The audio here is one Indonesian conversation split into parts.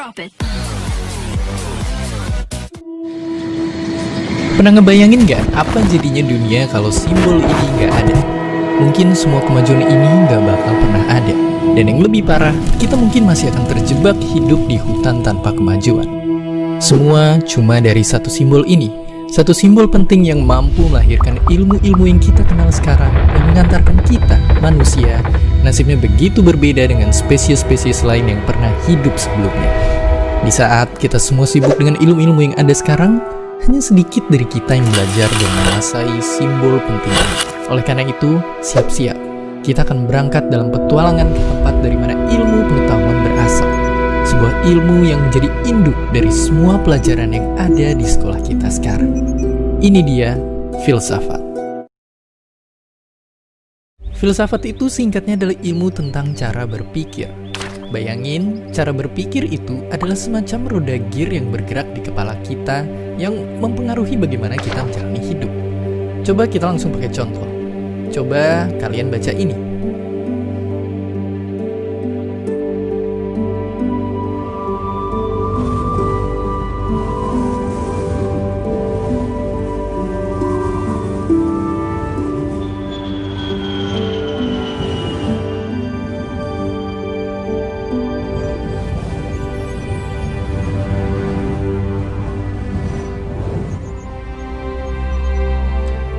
Drop it. Pernah ngebayangin nggak apa jadinya dunia kalau simbol ini nggak ada? Mungkin semua kemajuan ini nggak bakal pernah ada. Dan yang lebih parah, kita mungkin masih akan terjebak hidup di hutan tanpa kemajuan. Semua cuma dari satu simbol ini. Satu simbol penting yang mampu melahirkan ilmu-ilmu yang kita kenal sekarang, yang mengantarkan kita, manusia, nasibnya begitu berbeda dengan spesies-spesies lain yang pernah hidup sebelumnya. Di saat kita semua sibuk dengan ilmu-ilmu yang ada sekarang, hanya sedikit dari kita yang belajar dan menguasai simbol penting ini. Oleh karena itu, siap-siap. Kita akan berangkat dalam petualangan ke tempat dari mana ilmu pengetahuan berasal. Sebuah ilmu yang menjadi induk dari semua pelajaran yang ada di sekolah kita sekarang. Ini dia, filsafat. Filsafat itu singkatnya adalah ilmu tentang cara berpikir. Bayangin, cara berpikir itu adalah semacam roda gear yang bergerak di kepala kita yang mempengaruhi bagaimana kita menjalani hidup. Coba kita langsung pakai contoh. Coba kalian baca ini.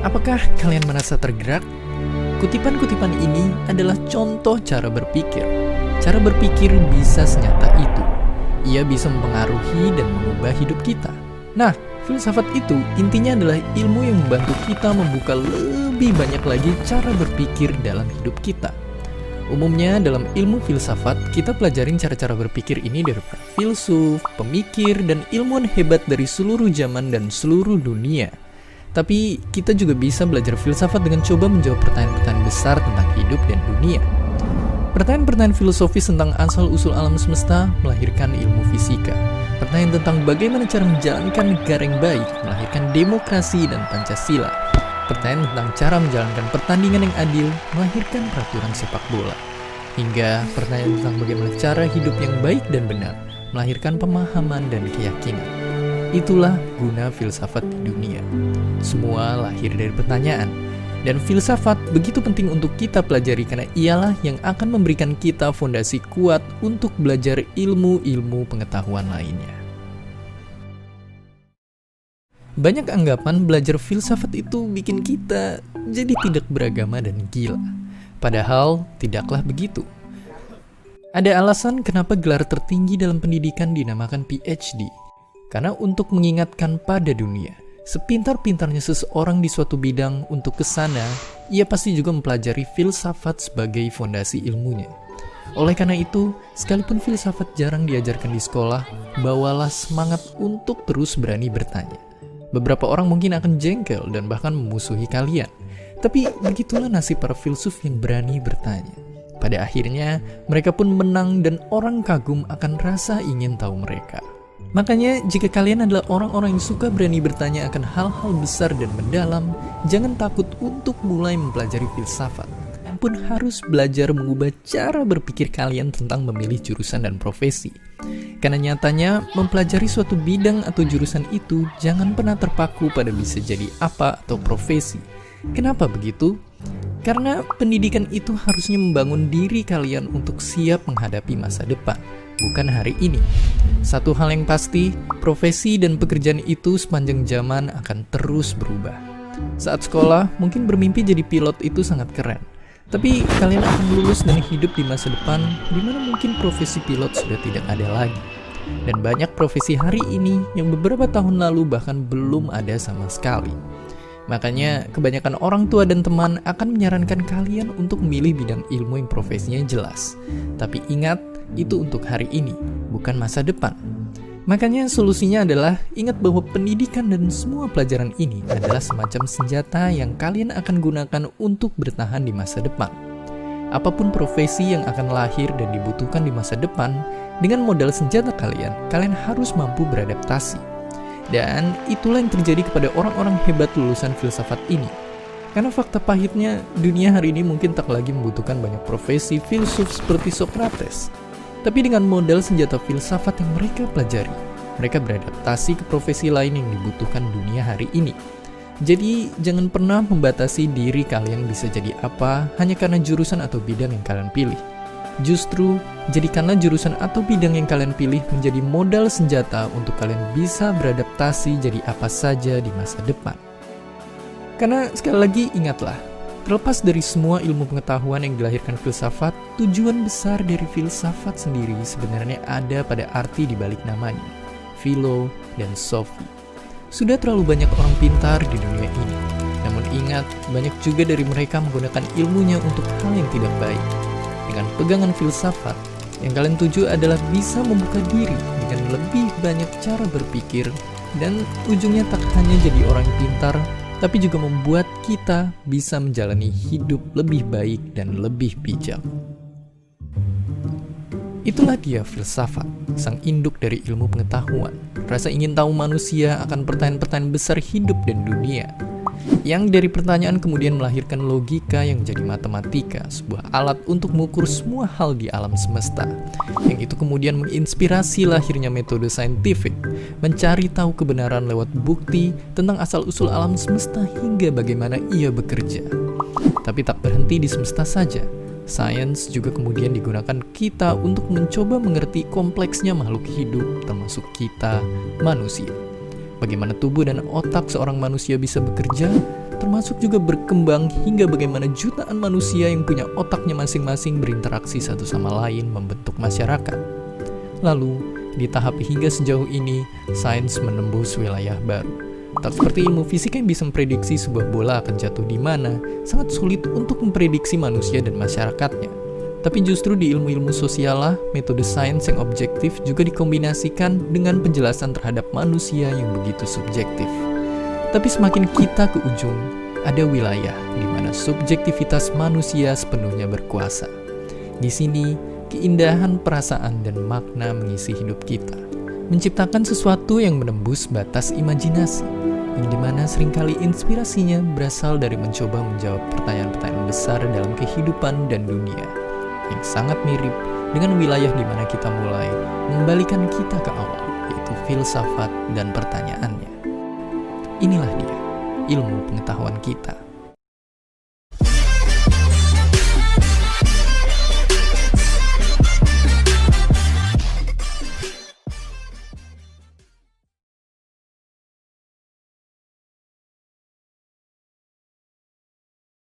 Apakah kalian merasa tergerak? Kutipan-kutipan ini adalah contoh cara berpikir. Cara berpikir bisa senyata itu. Ia bisa mempengaruhi dan mengubah hidup kita. Nah, filsafat itu intinya adalah ilmu yang membantu kita membuka lebih banyak lagi cara berpikir dalam hidup kita. Umumnya dalam ilmu filsafat, kita pelajarin cara-cara berpikir ini dari para filsuf, pemikir, dan ilmuwan hebat dari seluruh zaman dan seluruh dunia. Tapi kita juga bisa belajar filsafat dengan coba menjawab pertanyaan-pertanyaan besar tentang hidup dan dunia. Pertanyaan-pertanyaan filosofis tentang asal-usul alam semesta melahirkan ilmu fisika. Pertanyaan tentang bagaimana cara menjalankan negara yang baik melahirkan demokrasi dan Pancasila. Pertanyaan tentang cara menjalankan pertandingan yang adil melahirkan peraturan sepak bola. Hingga pertanyaan tentang bagaimana cara hidup yang baik dan benar melahirkan pemahaman dan keyakinan. Itulah guna filsafat di dunia. Semua lahir dari pertanyaan. Dan filsafat begitu penting untuk kita pelajari karena ialah yang akan memberikan kita fondasi kuat untuk belajar ilmu-ilmu pengetahuan lainnya. Banyak anggapan belajar filsafat itu bikin kita jadi tidak beragama dan gila. Padahal tidaklah begitu. Ada alasan kenapa gelar tertinggi dalam pendidikan dinamakan PhD. Karena untuk mengingatkan pada dunia, sepintar-pintarnya seseorang di suatu bidang untuk kesana, ia pasti juga mempelajari filsafat sebagai fondasi ilmunya. Oleh karena itu, sekalipun filsafat jarang diajarkan di sekolah, bawalah semangat untuk terus berani bertanya. Beberapa orang mungkin akan jengkel dan bahkan memusuhi kalian. Tapi begitulah nasib para filsuf yang berani bertanya. Pada akhirnya, mereka pun menang dan orang kagum akan rasa ingin tahu mereka. Makanya, jika kalian adalah orang-orang yang suka berani bertanya akan hal-hal besar dan mendalam, jangan takut untuk mulai mempelajari filsafat. Kalian pun harus belajar mengubah cara berpikir kalian tentang memilih jurusan dan profesi. Karena nyatanya, mempelajari suatu bidang atau jurusan itu jangan pernah terpaku pada bisa jadi apa atau profesi. Kenapa begitu? Karena pendidikan itu harusnya membangun diri kalian untuk siap menghadapi masa depan, bukan hari ini. Satu hal yang pasti, profesi dan pekerjaan itu sepanjang zaman akan terus berubah. Saat sekolah, mungkin bermimpi jadi pilot itu sangat keren. Tapi kalian akan lulus dan hidup di masa depan di mana mungkin profesi pilot sudah tidak ada lagi. Dan banyak profesi hari ini yang beberapa tahun lalu bahkan belum ada sama sekali. Makanya kebanyakan orang tua dan teman akan menyarankan kalian untuk memilih bidang ilmu yang profesinya jelas. Tapi ingat, itu untuk hari ini, bukan masa depan. Makanya solusinya adalah ingat bahwa pendidikan dan semua pelajaran ini adalah semacam senjata yang kalian akan gunakan untuk bertahan di masa depan. Apapun profesi yang akan lahir dan dibutuhkan di masa depan, dengan modal senjata kalian harus mampu beradaptasi. Dan itulah yang terjadi kepada orang-orang hebat lulusan filsafat ini. Karena fakta pahitnya, dunia hari ini mungkin tak lagi membutuhkan banyak profesi filsuf seperti Socrates. Tapi dengan modal senjata filsafat yang mereka pelajari, mereka beradaptasi ke profesi lain yang dibutuhkan dunia hari ini. Jadi, jangan pernah membatasi diri kalian bisa jadi apa hanya karena jurusan atau bidang yang kalian pilih. Justru, jadikanlah jurusan atau bidang yang kalian pilih menjadi modal senjata untuk kalian bisa beradaptasi jadi apa saja di masa depan. Karena sekali lagi ingatlah, terlepas dari semua ilmu pengetahuan yang dilahirkan filsafat, tujuan besar dari filsafat sendiri sebenarnya ada pada arti di balik namanya, philo dan sophi. Sudah terlalu banyak orang pintar di dunia ini, namun ingat, banyak juga dari mereka menggunakan ilmunya untuk hal yang tidak baik. Dengan pegangan filsafat, yang kalian tuju adalah bisa membuka diri dengan lebih banyak cara berpikir, dan ujungnya tak hanya jadi orang yang pintar, tapi juga membuat kita bisa menjalani hidup lebih baik dan lebih bijak. Itulah dia filsafat, sang induk dari ilmu pengetahuan. Rasa ingin tahu manusia akan pertanyaan-pertanyaan besar hidup dan dunia. Yang dari pertanyaan kemudian melahirkan logika yang menjadi matematika, sebuah alat untuk mengukur semua hal di alam semesta. Yang itu kemudian menginspirasi lahirnya metode saintifik, mencari tahu kebenaran lewat bukti tentang asal-usul alam semesta hingga bagaimana ia bekerja. Tapi tak berhenti di semesta saja. Sains juga kemudian digunakan kita untuk mencoba mengerti kompleksnya makhluk hidup, termasuk kita, manusia. Bagaimana tubuh dan otak seorang manusia bisa bekerja, termasuk juga berkembang hingga bagaimana jutaan manusia yang punya otaknya masing-masing berinteraksi satu sama lain membentuk masyarakat. Lalu, di tahap hingga sejauh ini, sains menembus wilayah baru. Tak seperti ilmu fisika yang bisa memprediksi sebuah bola akan jatuh di mana, sangat sulit untuk memprediksi manusia dan masyarakatnya. Tapi justru di ilmu-ilmu sosial lah, metode sains yang objektif juga dikombinasikan dengan penjelasan terhadap manusia yang begitu subjektif. Tapi semakin kita ke ujung, ada wilayah di mana subjektivitas manusia sepenuhnya berkuasa. Di sini, keindahan perasaan dan makna mengisi hidup kita, menciptakan sesuatu yang menembus batas imajinasi, yang dimana seringkali inspirasinya berasal dari mencoba menjawab pertanyaan-pertanyaan besar dalam kehidupan dan dunia, yang sangat mirip dengan wilayah di mana kita mulai mengembalikan kita ke awal, yaitu filsafat dan pertanyaannya. Inilah dia, ilmu pengetahuan kita.